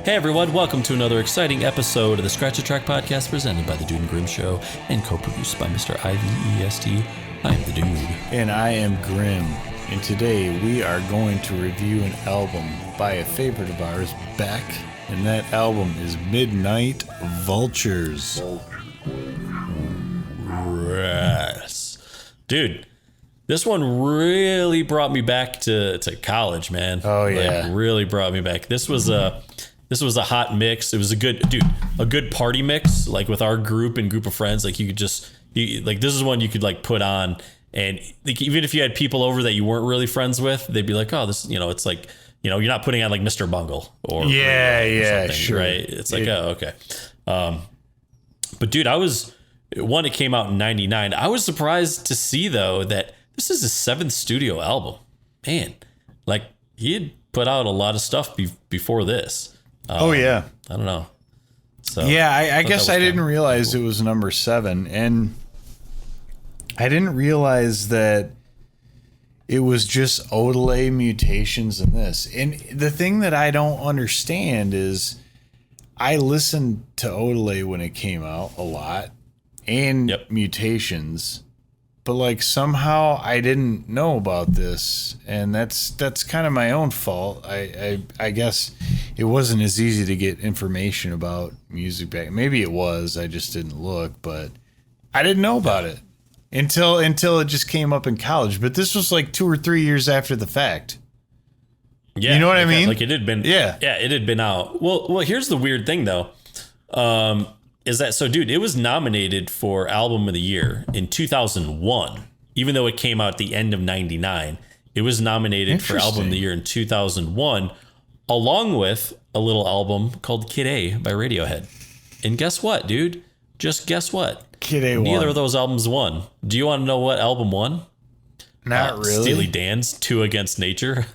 Hey everyone, welcome to another exciting episode of the Scratch a Track podcast presented by the Dude and Grim Show and co-produced by Mr. IVEST. I am the Dude. And I am Grim. And today we are going to review an album by a favorite of ours, Beck. And that album is Midnite, Vultures. Yes. Dude, this one really brought me back to college, man. Oh, yeah. Like, really brought me back. This was a hot mix. It was a good party mix, like with our group of friends. Like you could this is one you could like put on, and like, even if you had people over that you weren't really friends with, they'd be like, oh, this, it's like, you're not putting on like Mr. Bungle or sure, right? It's like, oh, okay. But dude, it came out in 99. I was surprised to see though that this is his 7th studio album. Man, like he had put out a lot of stuff before this. Yeah. I don't know. So yeah, I guess I didn't realize cool. It was number 7, and I didn't realize that it was just Odelay mutations in this. And the thing that I don't understand is I listened to Odelay when it came out a lot, and mutations, but like somehow I didn't know about this, and that's kind of my own fault. I guess it wasn't as easy to get information about music back. Maybe it was, I just didn't look, but I didn't know about it until it just came up in college. But this was like 2 or 3 years after the fact. Yeah, you know what I mean? Like it had been. Yeah, it had been out. Well, here's the weird thing though. Is that so, dude? It was nominated for Album of the Year in 2001, even though it came out at the end of '99. It was nominated for Album of the Year in 2001, along with a little album called Kid A by Radiohead. And guess what, dude? Just guess what? Kid A won. Neither of those albums won. Do you want to know what album won? Not really. Steely Dan's Two Against Nature.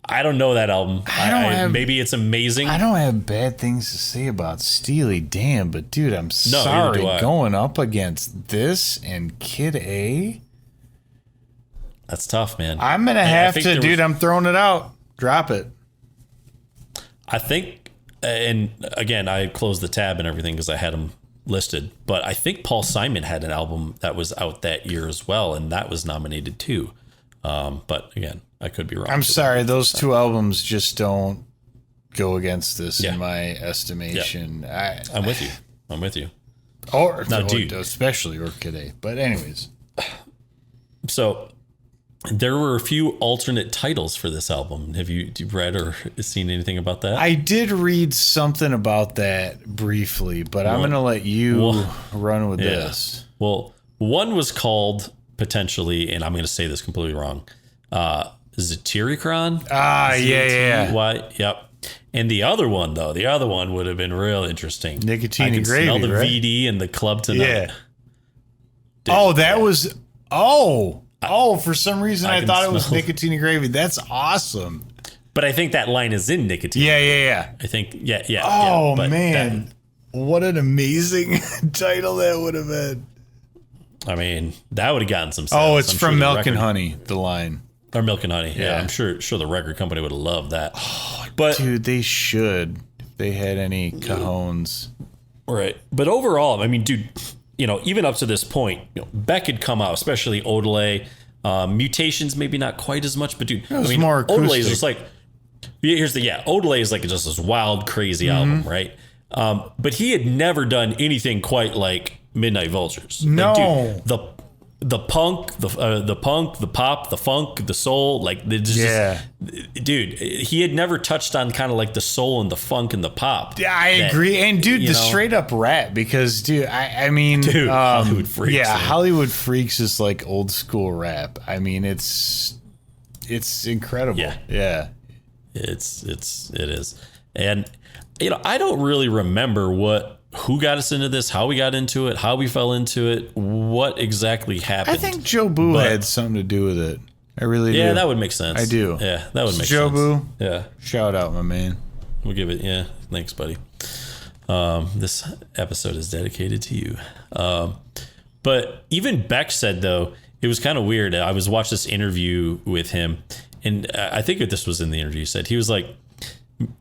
I don't know that album. Maybe it's amazing. I don't have bad things to say about Steely Dan, but dude, I'm sorry, going up against this and Kid A. That's tough, man. I'm gonna have to, dude. I'm throwing it out. Drop it. I think, and again, I closed the tab and everything because I had them listed. But I think Paul Simon had an album that was out that year as well, and that was nominated too. But again, I could be wrong. I'm sorry, those two albums just don't go against this in my estimation. Yeah. I'm with you. Dude, especially Kid A. But anyways, so there were a few alternate titles for this album. Have you read or seen anything about that? I did read something about that briefly, but I'm going to let you run with this. Well, one was called potentially, and I'm going to say this completely wrong, Zatyricron. Yeah. Yep. And the other one would have been real interesting. Nicotine and Gravy, smell the right? VD in the club tonight. Yeah. For some reason I thought it was Nicotine and Gravy. That's awesome. But I think that line is in Nicotine. Yeah. I think, yeah. Oh, man. What an amazing title that would have been. I mean, that would have gotten some sales. Oh, it's from Milk and Honey, the line. Or Milk and Honey. Yeah, I'm sure the record company would have loved that. Oh, but dude, they should if they had any cajones. Right. But overall, I mean, dude, even up to this point, Beck had come out, especially Odelay. Mutations, maybe not quite as much, but dude, more acoustic. Odelay is just like, Odelay is like just this wild, crazy album, right? But he had never done anything quite like Midnite Vultures. No. Like, dude, the punk, the pop, the funk, the soul, like dude, he had never touched on kind of like the soul and the funk and the pop. Yeah, I agree. And dude, the straight up rap, because dude, I mean, Hollywood Freaks. Yeah, man. Hollywood Freaks is like old school rap. I mean, it's incredible. Yeah. It is. And I don't really remember who got us into this, how we got into it, how we fell into it, what exactly happened. I think Joe Boo had something to do with it. I really do. Yeah, that would make sense. I do. Yeah, that would make Joe sense. Boo. Yeah. Shout out, my man. We'll give it. Yeah. Thanks, buddy. This episode is dedicated to you. But even Beck said, though, it was kind of weird. I was watching this interview with him, and I think that this was in the interview. He said he was like,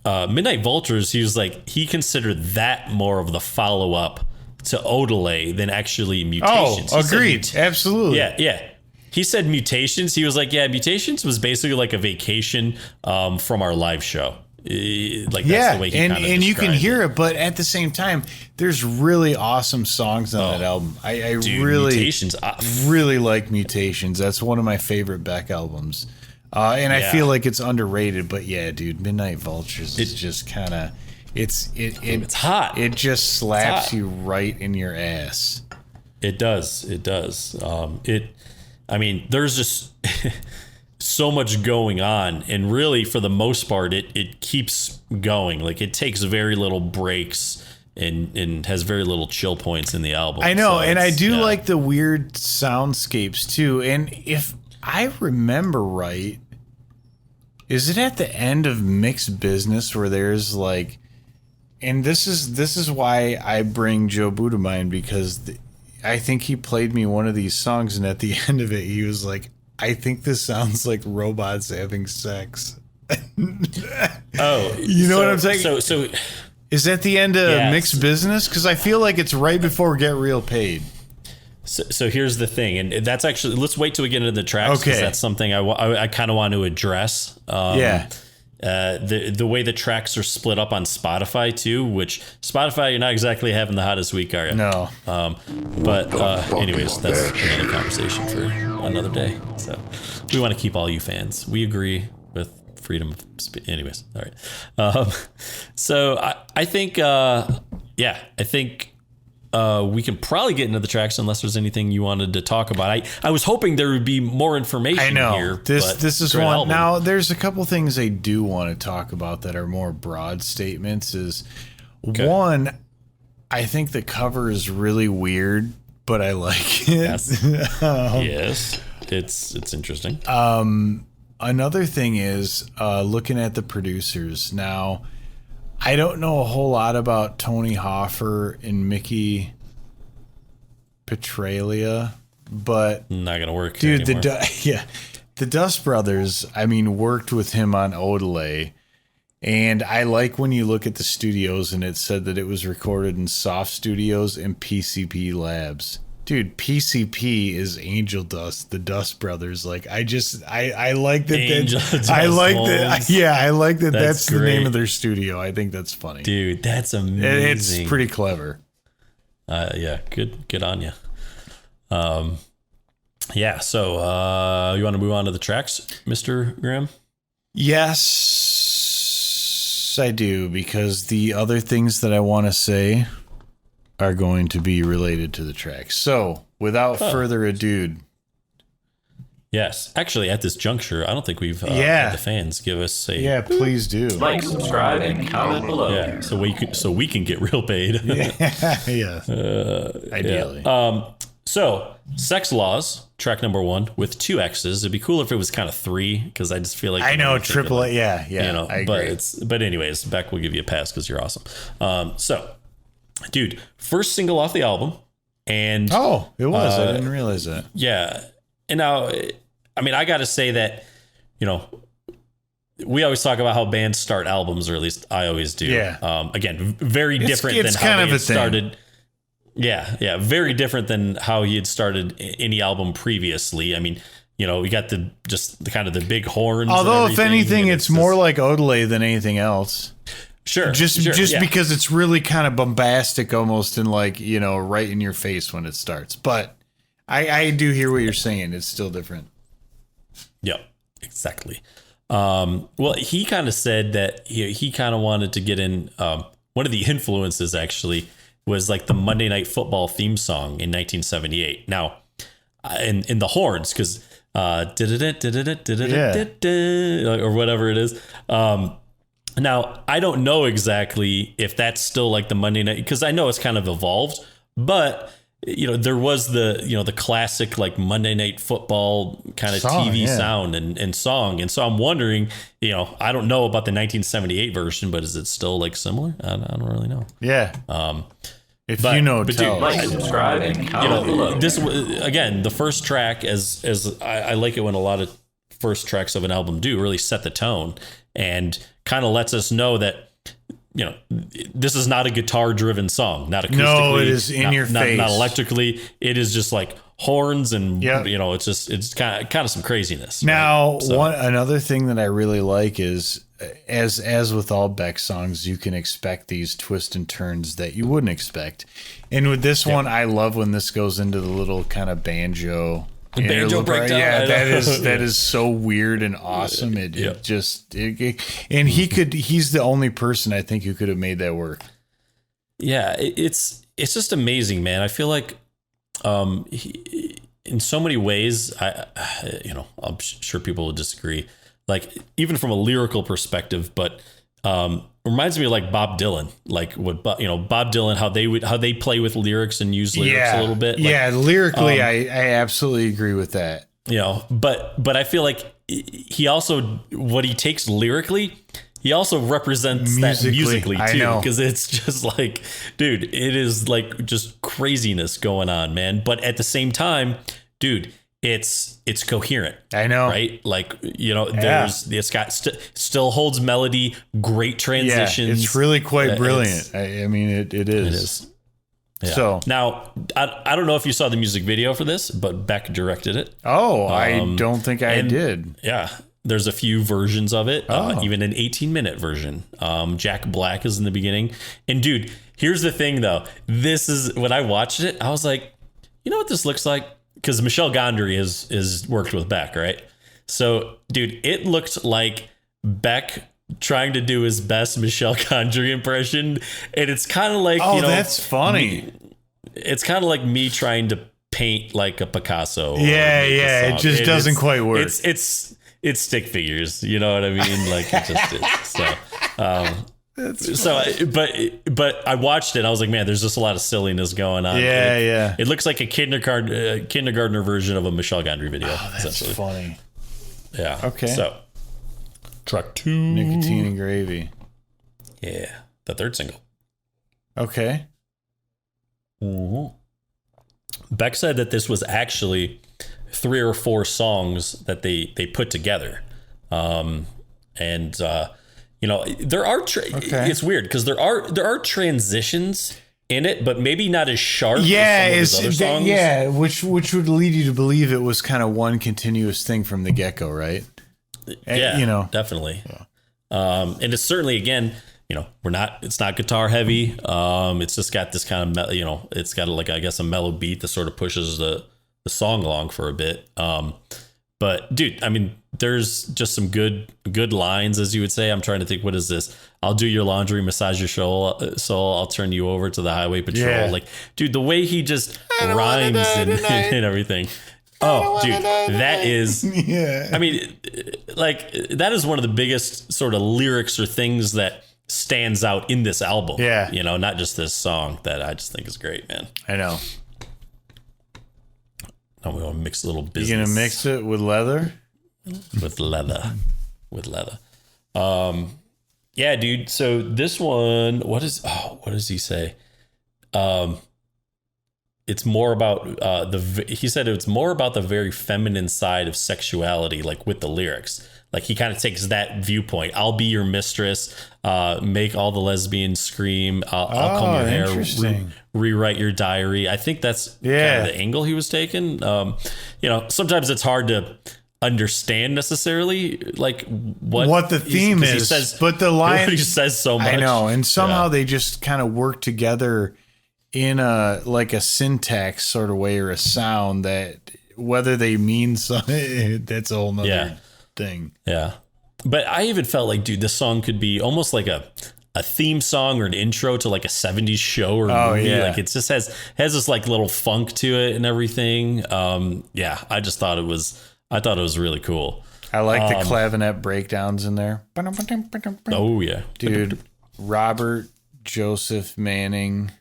Midnight Vultures, he was like, he considered that more of the follow up to Odelay than actually Mutations. Oh, agreed. Absolutely. Yeah. He said Mutations. He was like, yeah, Mutations was basically like a vacation from our live show. Like, that's the way he and you can hear it, but at the same time, there's really awesome songs on that album. I really Mutations. really like Mutations. That's one of my favorite Beck albums. And I feel like it's underrated, but yeah, dude, Midnight Vultures is just kind of it's hot. It just slaps you right in your ass. It does. I mean, there's just so much going on, and really, for the most part, it keeps going. Like, it takes very little breaks and has very little chill points in the album. I know, and I do like the weird soundscapes too. And if I remember right, is it at the end of Mixed Business where there's like, and this is why I bring Joe Boot to mind, because I think he played me one of these songs, and at the end of it, he was like, I think this sounds like robots having sex. Oh, you know what I'm saying? So is that the end of Mixed Business? Because I feel like it's right before Get Real Paid. So here's the thing, and that's actually, let's wait till we get into the tracks, because that's something I kind of want to address. The way the tracks are split up on Spotify too, which Spotify, you're not exactly having the hottest week, are you? No. But anyways, that's another conversation for another day. So we want to keep all you fans. We agree with freedom of speech. Anyways, all right. So I think, we can probably get into the tracks unless there's anything you wanted to talk about. I was hoping there would be more information here. I know. Here, this is one. Album. Now, there's a couple things I do want to talk about that are more broad statements. One, I think the cover is really weird, but I like it. Yes, it's interesting. Another thing is looking at the producers. Now, I don't know a whole lot about Tony Hoffer and Mickey Petralia, but not gonna work, dude. The Dust Brothers, I mean, worked with him on Odelay, and I like when you look at the studios and it said that it was recorded in Soft Studios and PCP Labs. Dude, PCP is Angel Dust, the Dust Brothers. Like, I like that. Angel Dust I like that. Yeah, I like that. That's the great. name of their studio. I think that's funny. Dude, that's amazing. It's pretty clever. Yeah, good on you. Yeah. So, you want to move on to the tracks, Mr. Graham? Yes, I do, because the other things that I want to say are going to be related to the track. So, without further ado. Yes. Actually, at this juncture, I don't think we've had the fans give us a... Yeah, please do. Like, subscribe, and comment below. Yeah, so we can get real paid. Yeah. Ideally. So, Sexx Laws, track number 1, with 2 X's. It'd be cool if it was kind of 3, because I just feel like... I know, triple A, yeah. You know, I agree. But anyways, Beck will give you a pass because you're awesome. So... Dude, first single off the album, and it was. I didn't realize that. Yeah, and now, I mean, I got to say that, you know, we always talk about how bands start albums, or at least I always do. Yeah. Again, very different than how they had started. Yeah, very different than how he had started any album previously. I mean, you know, we got the kind of the big horns. Although, if anything, it's more like Odelay than anything else. Sure. Just because it's really kind of bombastic almost, and like, you know, right in your face when it starts. But I do hear what you're saying. It's still different. Yep, exactly. Well, he kind of said that he kind of wanted to get in. One of the influences actually was like the Monday Night Football theme song in 1978. Now, in the horns, because or whatever it is. Now, I don't know exactly if that's still like the Monday night, because I know it's kind of evolved, but you know, there was the classic like Monday Night Football kind of TV sound and song. And so I'm wondering, you know, I don't know about the 1978 version, but is it still like similar? I don't really know. Yeah. You know, dude, like, subscribe, and comment below. This again, the first track, as I like it when a lot of first tracks of an album do really set the tone and kind of lets us know that, you know, this is not a guitar driven song, not acoustically. No, it is in your face. Not electrically. It is just like horns and, Yep. you know, it's kind of some craziness. Now, right? So, another thing that I really like is, as with all Beck songs, you can expect these twists and turns that you wouldn't expect. And with this one, I love when this goes into the little kind of banjo. Banjo breakdown. Yeah, that is so weird and awesome. And he's the only person I think who could have made that work. Yeah, it's just amazing, man. I feel like in so many ways, I'm sure people will disagree. Like even from a lyrical perspective, but reminds me of like Bob Dylan, like what Bob Dylan, how they play with lyrics and use lyrics a little bit. Like, lyrically, I absolutely agree with that. You know, but I feel like he also, what he takes lyrically, he also represents that musically too, because it's just like, dude, it is like just craziness going on, man. But at the same time, dude, it's coherent. I know, right? Like, you know, it's got still holds melody, great transitions. Yeah, it's really quite brilliant. I mean, it is. It is. Yeah. So now, I don't know if you saw the music video for this, but Beck directed it. Oh, I don't think I did. Yeah. There's a few versions of it, even an 18-minute version. Jack Black is in the beginning. And dude, here's the thing though. This is, when I watched it, I was like, you know what this looks like? Because Michel Gondry is worked with Beck, right? So, dude, it looked like Beck trying to do his best Michel Gondry impression. And it's kind of like, that's funny. It's kind of like me trying to paint like a Picasso. It just doesn't quite work. It's stick figures, you know what I mean? Like it just is. So, but I watched it. I was like, man, there's just a lot of silliness going on. It looks like a kindergartner version of a Michel Gondry video. Oh, that's funny. Yeah. Okay. So, track 2, Nicotine and Gravy. Yeah, the third single. Okay. Mm-hmm. Beck said that this was actually 3 or 4 songs that they put together. There are it's weird because there are transitions in it, but maybe not as sharp as some of his other songs. Which would lead you to believe it was kind of one continuous thing from the get-go, right? Yeah, definitely. Yeah. And it's certainly, again, it's not guitar heavy. It's just got this kind of, it's got like, I guess, a mellow beat that sort of pushes the song along for a bit. But dude, I mean, there's just some good lines, as you would say. I'm trying to think, what is this? I'll do your laundry, massage your soul, I'll turn you over to the highway patrol. Yeah. Like, dude, the way he just rhymes and everything. Oh, dude, that is, I mean, like, that is one of the biggest sort of lyrics or things that stands out in this album. Yeah. Not just this song that I just think is great, man. I know. Now we want to mix a little business. You gonna mix it with leather? With leather. Yeah, dude. So this one, what does he say? It's more about he said it's more about the very feminine side of sexuality, like with the lyrics. Like he kind of takes that viewpoint. I'll be your mistress, make all the lesbians scream. I'll comb your hair, rewrite your diary. I think that's kind of the angle he was taking. Sometimes it's hard to understand necessily like what the theme is. He says, but the line he says so much. I know, and somehow they just kind of work together in a syntax sort of way or a sound that whether they mean something, that's a whole nother thing. Yeah. But I even felt like, dude, this song could be almost like a theme song or an intro to like a 70s show or movie. Yeah. Like it just has this like little funk to it and everything. I just thought it was really cool. I like the clavinet breakdowns in there. Oh yeah. Dude, Robert Joseph Manning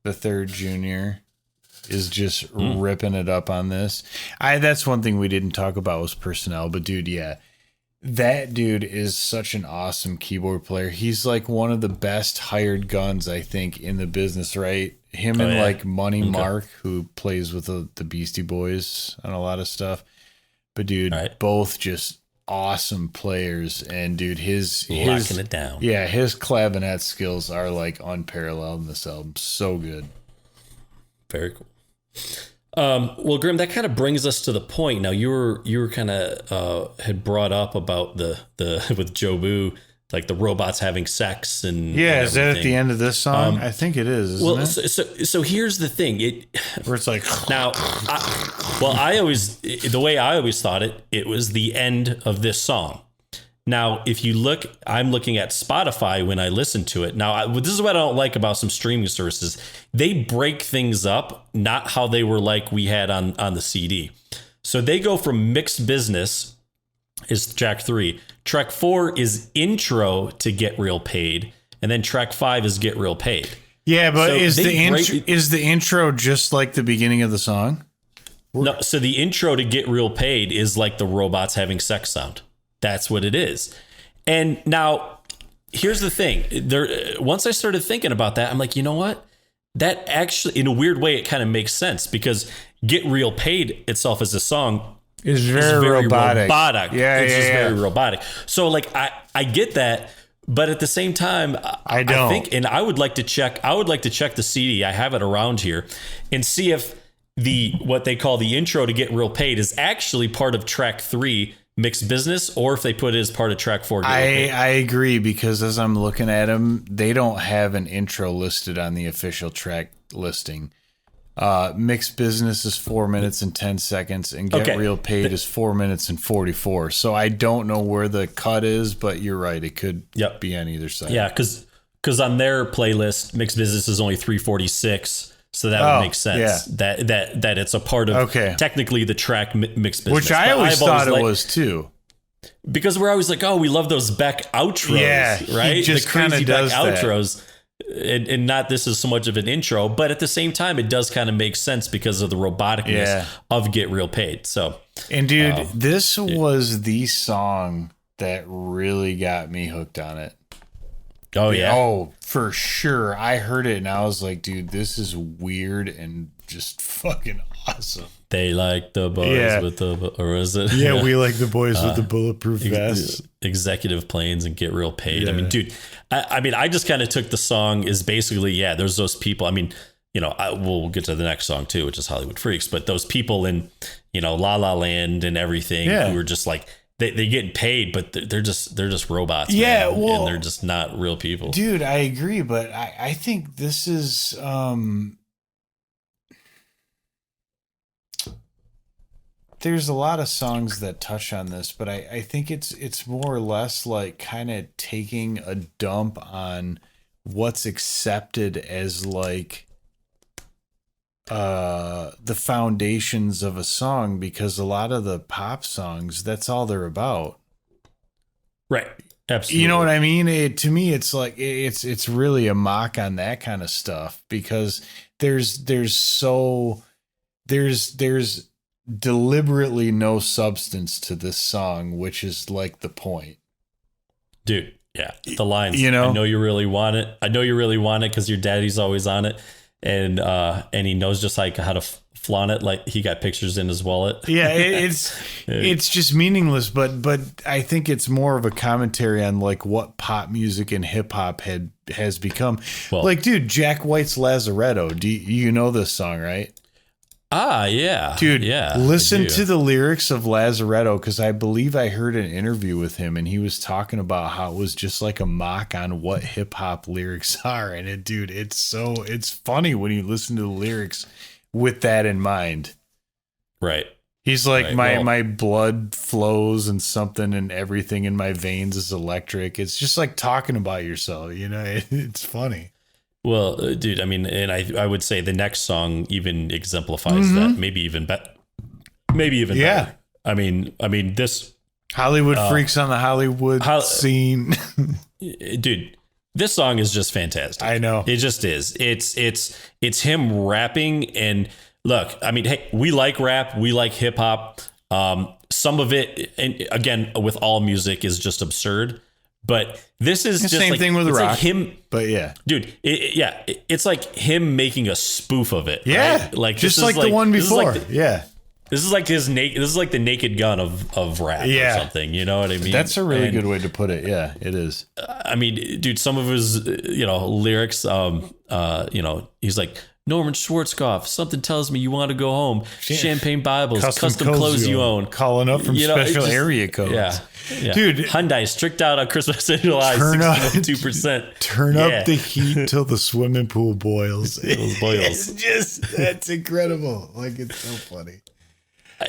the third Jr. is just ripping it up on this. That's one thing we didn't talk about was personnel, but dude, that dude is such an awesome keyboard player. He's like one of the best hired guns, I think, in the business, right? Him and like Money Mark, who plays with the Beastie Boys on a lot of stuff. But dude, both just awesome players, and dude, his locking it down. Yeah, his clavinet skills are like unparalleled in this album. So good. Very cool. Well, Grim, that kind of brings us to the point. Now, you were kind of had brought up about the with Jobu, like the robots having sex and is that at the end of this song? I think it is. Isn't it? So here's the thing. Where it's like now, the way I always thought it was the end of this song. Now, if you look, I'm looking at Spotify when I listen to it. Now, this is what I don't like about some streaming services. They break things up, not how they were like we had on the CD. So they go from Mixed Business is track 3. Track 4 is Intro to Get Real Paid. And then track 5 is Get Real Paid. Yeah, but so is the intro just like the beginning of the song? No, so the intro to Get Real Paid is like the robots having sex sound. That's what it is. And now, here's the thing. Once I started thinking about that, I'm like, you know what? That actually, in a weird way, it kind of makes sense because Get Real Paid itself as a song is very robotic. It's just very robotic. So, like, I get that, but at the same time, I think, and I would like to check the CD. I have it around here and see if what they call the intro to Get Real Paid is actually part of track 3. Mixed Business, or if they put it as part of track 4. I agree, because as I'm looking at them, they don't have an intro listed on the official track listing. Mixed Business is 4 minutes and 10 seconds, and Get Real Paid is 4 minutes and 44. So I don't know where the cut is, but you're right. It could be on either side. Yeah, because on their playlist, Mixed Business is only 346. So that would make sense. Yeah. That it's a part of technically the track Mixed Business. Which I always thought it was too. Because we're always like, oh, we love those Beck outros, right? He just the crazy Beck outros. And not this is so much of an intro, but at the same time, it does kind of make sense because of the roboticness of Get Real Paid. So, and dude, this was the song that really got me hooked on it. Oh, yeah. Oh, for sure. I heard it and I was like, dude, this is weird and just fucking awesome. They like the boys with the, or is it? Yeah, we like the boys with the bulletproof vests. Executive planes and Get Real Paid. Yeah. I mean, dude, I just kind of took the song as basically, there's those people. I mean, we'll get to the next song too, which is Hollywood Freaks, but those people in, La La Land and everything who are just like, they get paid, but they're just robots. Yeah, man, well, and they're just not real people. Dude, I agree, but I think this is there's a lot of songs that touch on this, but I think it's more or less like kind of taking a dump on what's accepted as like the foundations of a song, because a lot of the pop songs, that's all they're about. Right. Absolutely. You know what I mean? To me, it's like it's really a mock on that kind of stuff, because there's deliberately no substance to this song, which is like the point. Dude, yeah. The lines, I know you really want it. I know you really want it because your daddy's always on it. And he knows just like how to flaunt it. Like he got pictures in his wallet. Yeah, it's just meaningless. But I think it's more of a commentary on like what pop music and hip hop has become. Well, like, dude, Jack White's Lazaretto. Do you know this song, right? Ah, yeah. Dude, listen to the lyrics of Lazaretto, because I believe I heard an interview with him and he was talking about how it was just like a mock on what hip hop lyrics are. And it's funny when you listen to the lyrics with that in mind. Right. He's like, my blood flows and something and everything in my veins is electric. It's just like talking about yourself, it's funny. Well, dude, I mean, and I would say the next song even exemplifies that. Maybe even better. Better. I mean, this Hollywood Freaks on the Hollywood scene. Dude, this song is just fantastic. I know. It just is. It's him rapping, and look, I mean, hey, we like rap, we like hip hop. Some of it, and again, with all music, is just absurd. But this is the just same like, thing with rock. Like him, but yeah, dude, it's like him making a spoof of it. Yeah, right? Like just like the one before. This is like his naked. This is like the Naked Gun of rap or something. You know what I mean? That's a really good way to put it. Yeah, it is. I mean, dude, some of his lyrics. He's like, Norman Schwarzkopf, something tells me you want to go home. Champagne Bibles, custom clothes you own. Calling up from special area codes. Yeah. Dude. Hyundai, strict out on Christmas in July, 2%. Turn up the heat till the swimming pool boils. Those boils. That's incredible. Like, it's so funny.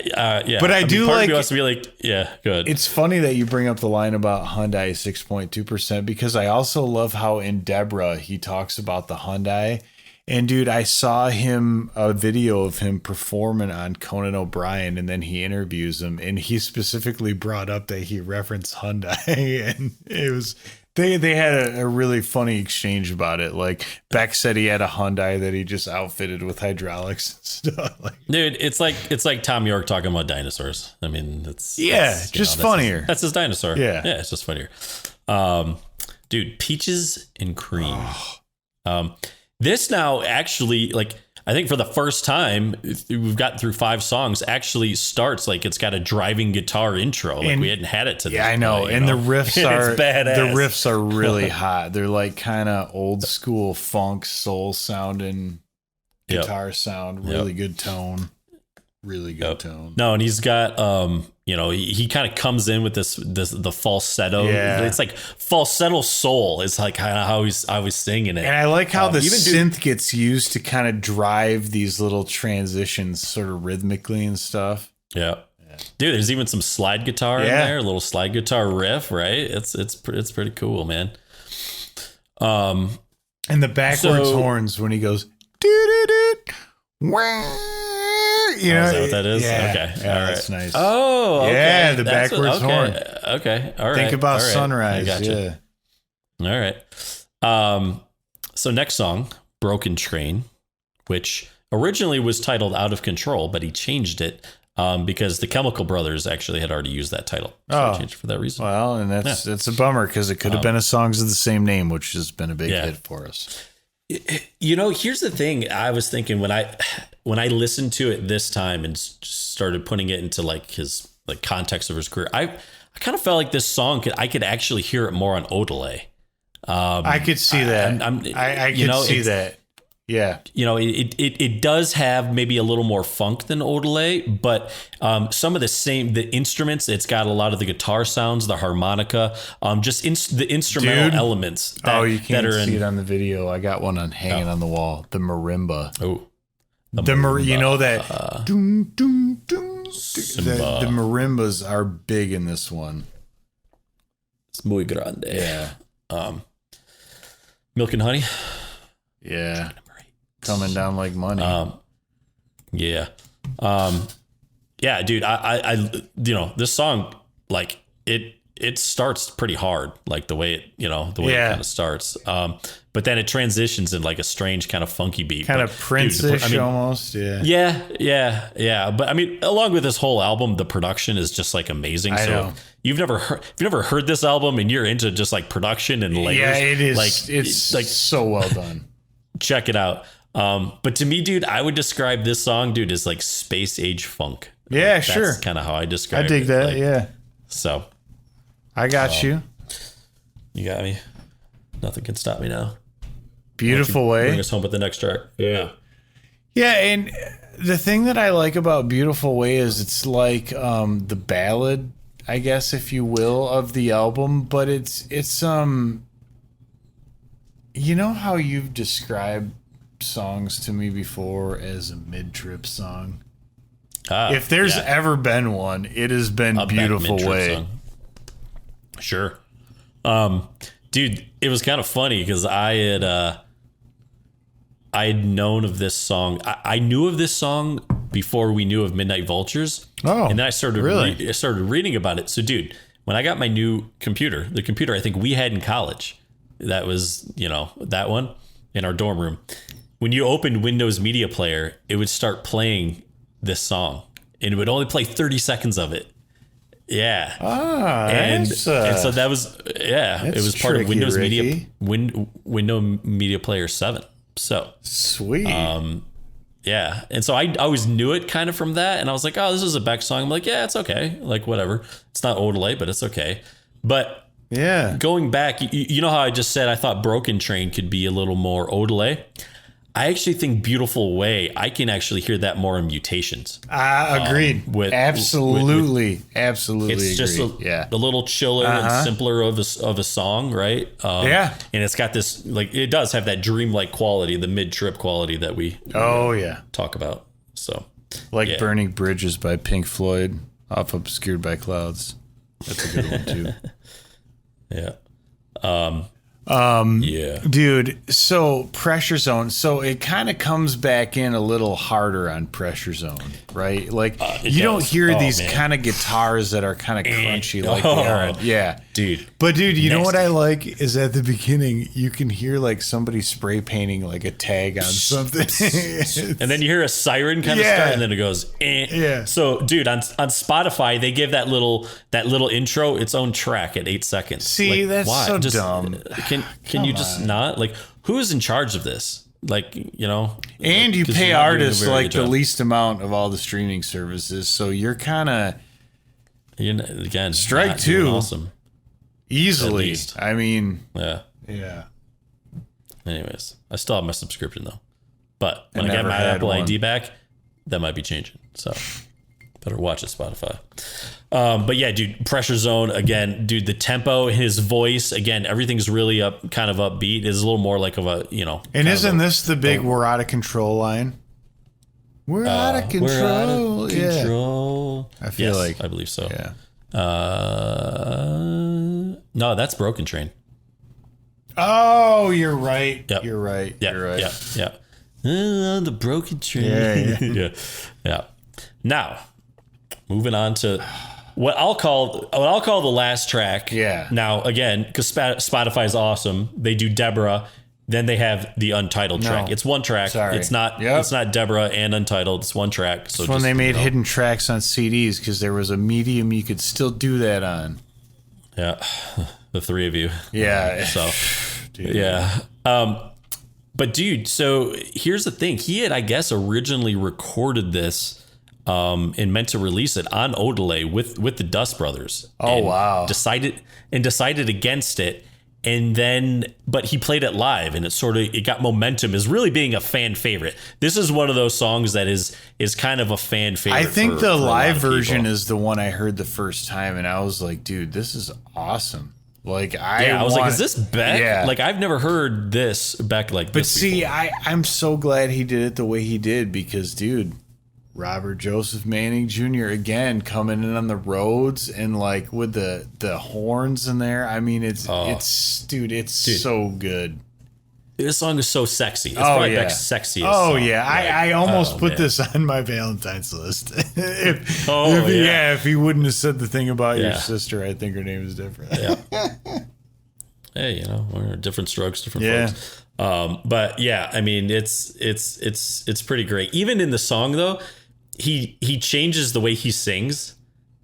Yeah. But I do part like. of me wants to be like, yeah, good. It's funny that you bring up the line about Hyundai 6.2% because I also love how in Deborah he talks about the Hyundai. And dude, I saw a video of him performing on Conan O'Brien, and then he interviews him, and he specifically brought up that he referenced Hyundai, and it was they had a really funny exchange about it. Like Beck said he had a Hyundai that he just outfitted with hydraulics and stuff. Dude, it's like Tom York talking about dinosaurs. I mean, it's funnier. That's his dinosaur. Yeah, it's just funnier. Dude, peaches and cream. This now actually, like, I think for the first time, we've gotten through 5 songs, actually starts like it's got a driving guitar intro. Like, we hadn't had it to this I know. point, and the riffs are badass. The riffs are really hot. They're like kind of old school funk, soul sounding guitar sound. Really good tone. Really good tone. No, and he's got he kind of comes in with the falsetto. Yeah. It's like falsetto soul is like kind of how he's singing it. And I like how the synth gets used to kind of drive these little transitions sort of rhythmically and stuff. Yeah. Dude, there's even some slide guitar in there, a little slide guitar riff, right? It's pretty cool, man. And the backwards horns when he goes doo-doo-doo, wah. You know, is that what that is? Yeah, okay. Yeah, all right. That's nice. Oh, okay. Yeah, the backwards horn. Okay. All right. Think about all right. sunrise. I gotcha. Yeah. All right. So next song, Broken Train, which originally was titled Out of Control, but he changed it because the Chemical Brothers actually had already used that title. So he changed it for that reason. Well, and that's a bummer because it could have been a songs of the same name, which has been a big hit for us. You know, here's the thing I was thinking when I listened to it this time and started putting it into like his like context of his career, I kind of felt like this song I could actually hear it more on Odelay. I could see that. I could see that. Yeah. You know, it does have maybe a little more funk than Odelay, but some of the instruments, it's got a lot of the guitar sounds, the harmonica, the instrumental elements. That, you can't see it on the video. I got one hanging on the wall. The marimba. Oh. You know that. Doom, doom, doom, the marimbas are big in this one. It's muy grande. Yeah. Milk and Honey. Yeah. Coming down like money. Yeah. Yeah, dude, I this song, like it starts pretty hard, like the way it kind of starts. But then it transitions in like a strange kind of funky beat. Kind of Prince-ish almost. Yeah. Yeah. But I mean, along with this whole album, the production is just like amazing. I know. If you've never heard this album and you're into just like production and layers. Yeah, it is. Like, it's like so well done. Check it out. But to me, dude, I would describe this song, dude, as like space age funk. Yeah, like, sure. That's kind of how I describe it. I dig that. Like, yeah. So. I got you. You got me. Nothing can stop me now. Beautiful Way. Bring us home with the next track. Yeah. Yeah, and the thing that I like about Beautiful Way is it's like the ballad, I guess, if you will, of the album, but it's you know how you've described songs to me before as a mid-trip song? If there's ever been one, it has been Beautiful Way. Song. Sure. Dude, it was kind of funny because I had known of this song. I knew of this song before we knew of Midnite Vultures. Oh, and then I started reading about it. So, dude, when I got my new computer, the computer I think we had in college, that was, that one in our dorm room. When you opened Windows Media Player, it would start playing this song, and it would only play 30 seconds of it. Yeah. And so that was, it was part of Windows Media Windows Media Player 7. So sweet. Yeah. And so I always knew it kind of from that. And I was like, oh, this is a Beck song. I'm like, yeah, it's okay. Like, whatever. It's not Odelay, but it's okay. But Yeah. going back, you know how I just said I thought Broken Train could be a little more Odelay? I actually think Beautiful Way, I can actually hear that more in Mutations. Agreed. Absolutely. Absolutely. It's just a little chiller and simpler of a song, right? Yeah. And it's got this, like, it does have that dreamlike quality, the mid-trip quality that we talk about. So, like Burning Bridges by Pink Floyd, off Obscured by Clouds. That's a good one too. Yeah. Dude, so Pressure Zone, so it kind of comes back in a little harder on Pressure Zone, right? Like you don't hear these kind of guitars that are kind of crunchy like they are. Yeah. Dude. But dude, you know what I like is at the beginning you can hear like somebody spray painting like a tag on something. And then you hear a siren kind of start and then it goes Yeah. So dude, on Spotify they give that little intro its own track at 8 seconds. See, like, that's why? so dumb. Can you just not? Like, who's in charge of this? Like, you know? And you 'cause pay you're not doing a artists very like good the job. least amount of all the streaming services, so you're kind of Again, Strike not doing two. Awesome. easily. least. I mean, Yeah. Anyways, I still have my subscription though. But when I get never my had Apple one. ID back, that might be changing. So better watch it, Spotify. But yeah, dude, Pressure Zone again, dude, the tempo, his voice, again, everything's really kind of upbeat. It's a little more like of a, you know. and isn't this the big "we're out of control" line? We're out of control. We're out of control. I feel like I believe so. Yeah. No, that's Broken Train. Oh, you're right. Yep. You're right. Yeah, You're right. Yeah. The Broken Train. Yeah. Yeah. Now, moving on to what I'll call the last track. Yeah. Now, again, because Spotify is awesome, they do Deborah. Then they have the untitled track. It's one track. Sorry. It's not. Yep. It's not Deborah and untitled. It's one track. So It's when they made hidden tracks on CDs because there was a medium you could still do that on. Yeah, the three of you. Yeah. So, Dude. yeah. But dude, so here's the thing. He had, I guess, originally recorded this and meant to release it on Odelay with the Dust Brothers. Oh, and wow. Decided against it. And then, but he played it live and it got momentum as really being a fan favorite. This is one of those songs that is kind of a fan favorite. I think for the a lot live of people. version is the one I heard the first time, and I was like, dude, this is awesome. Like, I was like, is this Beck? Yeah. Like, I've never heard this Beck like But this see, before. I'm so glad he did it the way he did because, dude, Robert Joseph Manning Jr. again coming in on the roads and like with the horns in there. I mean, it's so good. This song is so sexy. It's probably Beck's sexiest song. I almost put man. this on my Valentine's list. if he wouldn't have said the thing about your sister, I think her name is different. Yeah. Hey, you know, we're different strokes, different folks. But yeah, I mean, it's pretty great. Even in the song though, he changes the way he sings.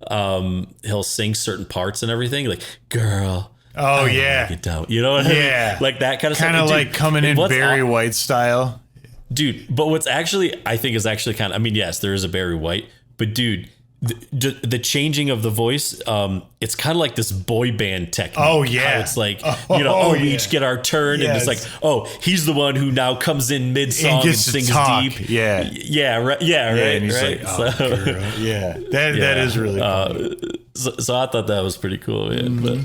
He'll sing certain parts and everything, like "girl." Oh yeah, you know what I mean? Yeah, like that kind of stuff. Kind of like Dude, coming in Barry White style. Dude, but what's actually I think is actually kind of, I mean, yes, there is a Barry White, but dude, the changing of the voice, it's kind of like this boy band technique. Oh yeah, how it's like we each get our turn, and it's like, oh, he's the one who now comes in mid song and sings deep. Yeah, right. And he's right. like, oh, girl. Yeah, that is really funny. So I thought that was pretty cool, man. But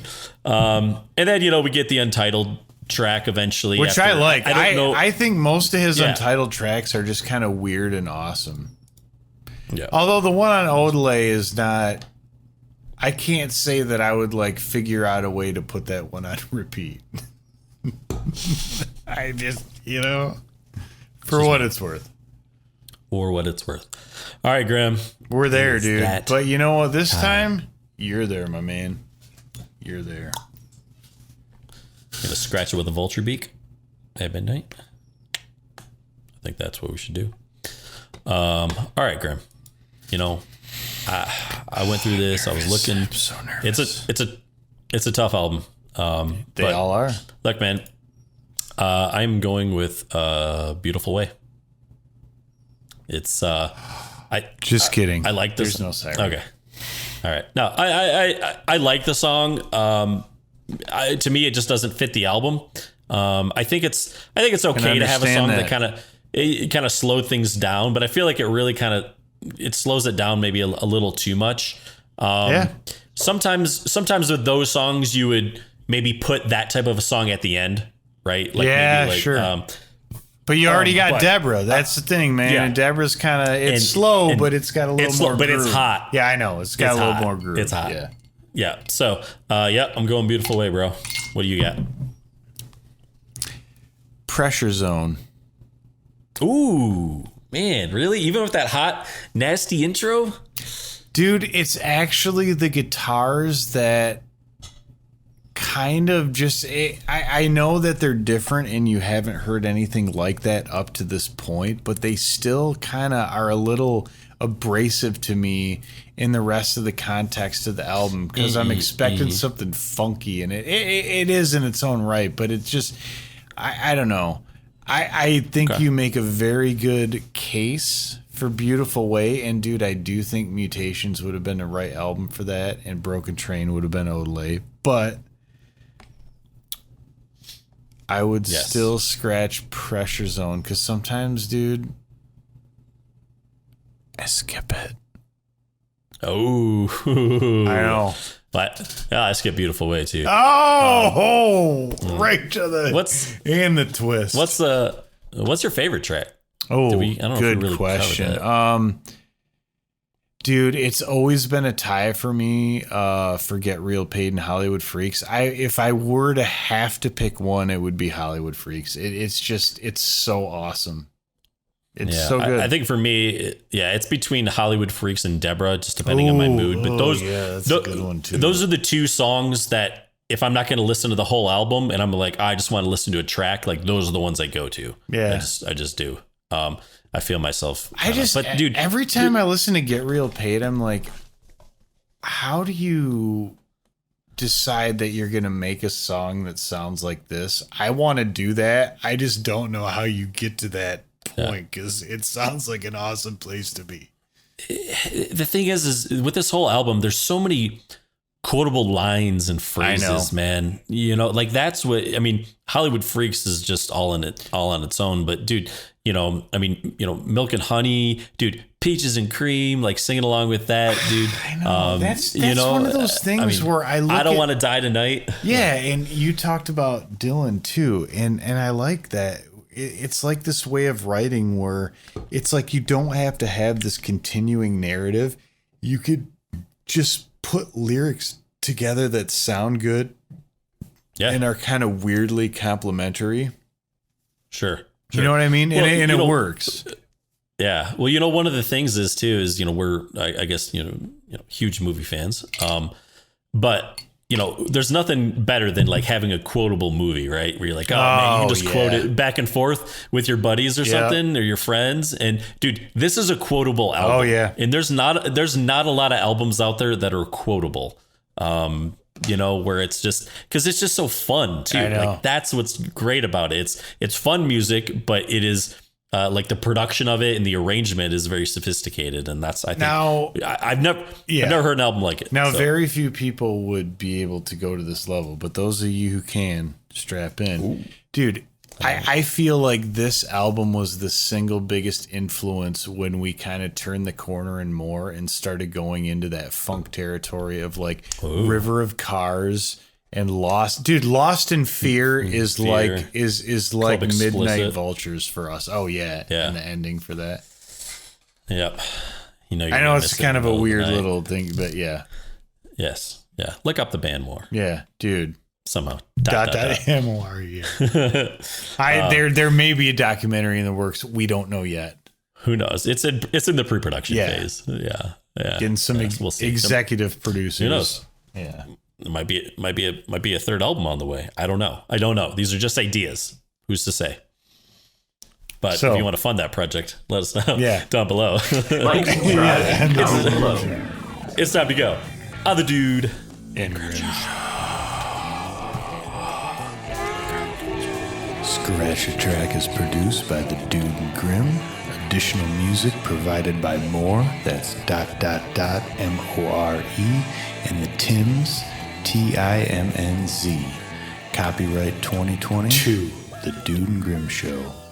and then we get the untitled track eventually, which I like. I don't know. I think most of his untitled tracks are just kind of weird and awesome. Yeah. Although the one on Odelay is not, I can't say that I would like figure out a way to put that one on repeat. I just, for what it's worth. For what it's worth. All right, Graham. We're there, dude. that But you know what? This time, you're there, my man. You're there. Gonna scratch it with a vulture beak at midnight. I think that's what we should do. All right, Graham. I went through this. I was looking. I'm so nervous. It's a tough album. They all are. Look, man. I'm going with Beautiful Way. It's Just kidding. I like this. There's no siren. Okay. All right. No, I like the song. To me, it just doesn't fit the album. I think it's okay to have a song that kind of slow things down, but I feel like it really it slows it down maybe a little too much. Sometimes with those songs, you would maybe put that type of a song at the end, right? Sure. But you already got Deborah. That's the thing, man. Yeah. And Deborah's it's slow, but it's got a little more but groove. it's hot. Yeah, I know. It's got a little more groove. It's hot. Yeah. Yeah. So, I'm going Beautiful Way, bro. What do you got? Pressure Zone. Ooh, man, really? Even with that hot, nasty intro? Dude, it's actually the guitars that kind of just... I know that they're different and you haven't heard anything like that up to this point, but they still kind of are a little abrasive to me in the rest of the context of the album because I'm expecting something funky, and it is in its own right, but it's just... I don't know. I think you make a very good case for Beautiful Way, and dude, I do think Mutations would have been the right album for that, and Broken Train would have been Odelay, but I would still scratch Pressure Zone because sometimes, dude, I skip it. Oh, I know. But I skip Beautiful Way too. Right to the and the twist. What's your favorite track? Oh, I don't know good if we really question. Dude, it's always been a tie for me. For Get Real Paid and Hollywood Freaks. If I were to have to pick one, it would be Hollywood Freaks. It's so awesome. It's so good. I think for me, it's between Hollywood Freaks and Deborah, just depending on my mood. But that's a good one too. Those are the two songs that if I'm not going to listen to the whole album and I'm like, I just want to listen to a track, like those are the ones I go to. Yeah, I just do. I feel myself. But dude, every time I listen to Get Real Paid, I'm like, how do you decide that you're going to make a song that sounds like this? I want to do that. I just don't know how you get to that point because it sounds like an awesome place to be. The thing is with this whole album, there's so many quotable lines and phrases, man. Like that's what I mean. Hollywood Freaks is just all on its own. But dude, Milk and Honey, dude, Peaches and Cream, like singing along with that, dude. I know. That's one of those things where I don't want to die tonight. Yeah, and you talked about Dylan too, and I like that. It's like this way of writing where it's like you don't have to have this continuing narrative. You could just put lyrics together that sound good and are kind of weirdly complimentary. Sure. You know what I mean? And it works. Yeah. Well, one of the things is we're, I guess, huge movie fans. But there's nothing better than like having a quotable movie, right? Where you're like, man, you can just quote it back and forth with your buddies or something or your friends. And dude, this is a quotable album. Oh yeah. And there's not a lot of albums out there that are quotable. Where it's just because it's just so fun too. Like that's what's great about it. It's fun music, but it is like the production of it and the arrangement is very sophisticated, and that's I've never heard an album like it. Now, very few people would be able to go to this level, but those of you who can, strap in. Ooh. Dude. I feel like this album was the single biggest influence when we kind of turned the corner and more and started going into that funk territory of like River of Cars and Lost. Dude, Lost in Fear is like Midnite Vultures for us. Oh yeah. And the ending for that. Yep. I know it's kind of a weird little thing, but yeah. Yes. Yeah. Look up the band more. Yeah, dude. Somehow. M-O-R-E. There may be a documentary in the works. We don't know yet. Who knows? It's in the pre-production phase. Yeah. Getting some executive producers. Who knows? Yeah. It might be a third album on the way. I don't know. These are just ideas. Who's to say? But if you want to fund that project, let us know down below. Like, subscribe, comment below. It's time to go. I'm the dude. And Scratch a Track is produced by the Dude and Grim, a Additional music provided by More, that's .more, and the Tims, TIMNZ. Copyright 2020 to The Dude and Grim Show.